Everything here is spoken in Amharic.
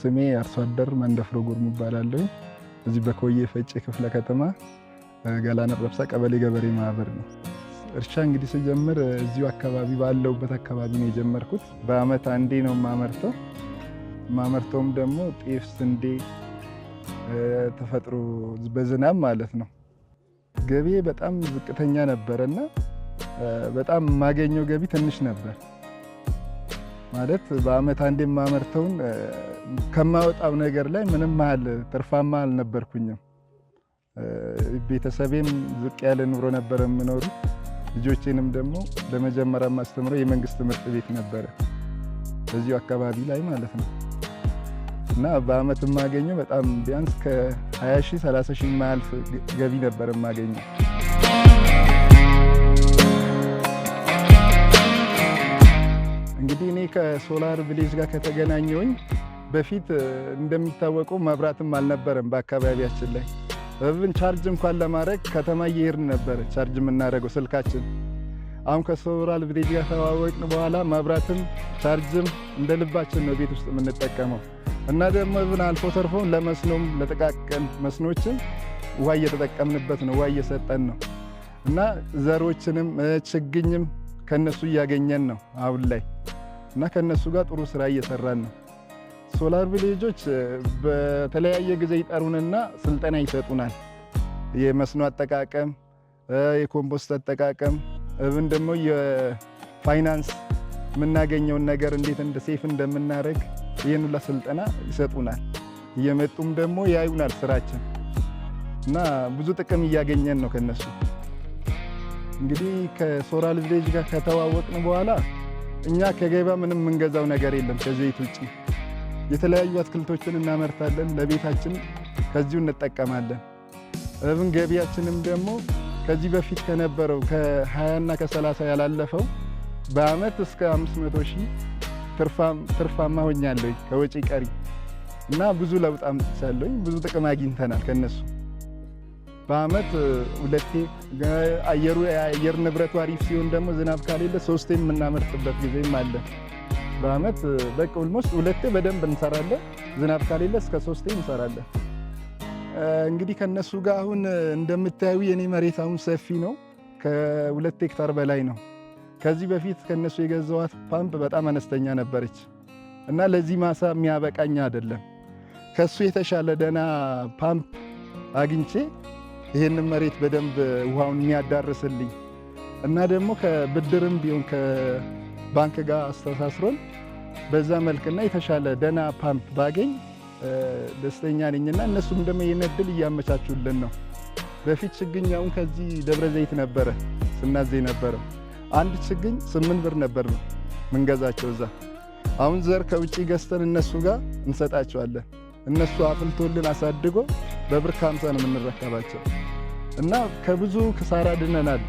ስሜ አርሶ አደር መንደፍሮ ጉርሙ እባላለሁ። እዚህ በኮዬ ፈጬ ክፍለ ከተማ ገላን ረብሳ ቀበሌ ገበሬ ማህበር ነው። እርሻ እንግዲህ ስጀምር እዚሁ አካባቢ ባለውበት አካባቢ ነው የጀመርኩት። በአመት አንዴ ነው ማመርተውም ደግሞ ጤፍ፣ ስንዴ ተፈጥሮ በዝናብ ማለት ነው። ገቢ በጣም ዝቅተኛ ነበርና በጣም የማገኘው ገቢ ትንሽ ነበር ማለት በአመት አንዴ ማመርተውን ከማወጣው ነገር ላይ ምንም ያህል ትርፋማ አልነበርኩኝም። ቤተሰቤም ዝቅ ያለ ኑሮ ነበር የምኖሩ። ልጆቼንም ደግሞ ለመጀመሪያ ማስተምረው የመንግስት ትምህርት ቤት ነበረ በዚሁ አካባቢ ላይ ማለት ነው። እና በአመት የማገኘው በጣም ቢያንስ ከ20 ሺህ 30 ሺህ የማያልፍ ገቢ ነበር የማገኘው። እንግዲህ እኔ ከሶላር ቪሌጅ ጋር ከተገናኘሁኝ በፊት እንደሚታወቀው መብራትም አልነበረም በአካባቢያችን ላይ። እብን ቻርጅ እንኳን ለማድረግ ከተማ እየሄድን ነበር ቻርጅ የምናደርገው ስልካችን። አሁን ከሶላር ቪሌጅ ጋር ተዋወቅን በኋላ መብራትም ቻርጅም እንደ ልባችን ነው ቤት ውስጥ የምንጠቀመው። እና ደግሞ እብን አልፎ ተርፎ ለመስኖም ለጥቃቅን መስኖችን ውሃ እየተጠቀምንበት ነው፣ ውሃ እየሰጠን ነው። እና ዘሮችንም ችግኝም ከነሱ እያገኘን ነው አሁን ላይ። እና ከነሱ ጋር ጥሩ ስራ እየሰራን ነው። ሶላር ቪሌጆች በተለያየ ጊዜ ይጠሩንና ስልጠና ይሰጡናል። የመስኖ አጠቃቀም፣ የኮምፖስት አጠቃቀም፣ እብን ደግሞ የፋይናንስ የምናገኘውን ነገር እንዴት እንደ ሴፍ እንደምናደርግ ይህን ሁላ ስልጠና ይሰጡናል። እየመጡም ደግሞ ያዩናል ስራችን እና ብዙ ጥቅም እያገኘን ነው ከነሱ። እንግዲህ ከሶላር ቪሌጅ ጋር ከተዋወቅን በኋላ እኛ ከገበያ ምንም የምንገዛው ነገር የለም ከዘይት ውጪ። የተለያዩ አትክልቶችን እናመርታለን፣ ለቤታችን ከዚሁ እንጠቀማለን። እብን ገቢያችንም ደግሞ ከዚህ በፊት ከነበረው ከ20 እና ከ30 ያላለፈው በአመት እስከ 500 ሺህ ትርፋማ ሆኛለሁ ከወጪ ቀሪ እና ብዙ ለውጥ አምጥቻለሁ። ብዙ ጥቅም አግኝተናል ከነሱ። በአመት ሁለቴ የአየር ንብረቱ አሪፍ ሲሆን ደግሞ ዝናብ ካሌለ ሶስቴ የምናመርትበት ጊዜም አለ። በአመት በቃ ኦልሞስት ሁለቴ በደንብ እንሰራለን። ዝናብ ካሌለ እስከ ሶስቴ እንሰራለን። እንግዲህ ከነሱ ጋር አሁን እንደምታዩ የኔ መሬት አሁን ሰፊ ነው፣ ከ2 ሄክታር በላይ ነው። ከዚህ በፊት ከነሱ የገዛዋት ፓምፕ በጣም አነስተኛ ነበረች እና ለዚህ ማሳ የሚያበቃኝ አይደለም። ከሱ የተሻለ ደና ፓምፕ አግኝቼ ይሄንን መሬት በደንብ ውሃውን የሚያዳርስልኝ እና ደግሞ ከብድርም ቢሆን ከባንክ ጋር አስተሳስሮን በዛ መልክና የተሻለ ደና ፓምፕ ባገኝ ደስተኛ ነኝና እነሱም ደግሞ ይሄን እድል እያመቻቹልን ነው። በፊት ችግኛውን ከዚህ ደብረ ዘይት ነበረ ስናዘይ ነበረው። አንድ ችግኝ 8 ብር ነበር ነው ምንገዛቸው እዛ። አሁን ዘር ከውጪ ገዝተን እነሱ ጋር እንሰጣቸዋለን። እነሱ አፍልቶልን አሳድጎ በብር 50 ነው የምንረከባቸው እና ከብዙ ክሳራ ድነናል።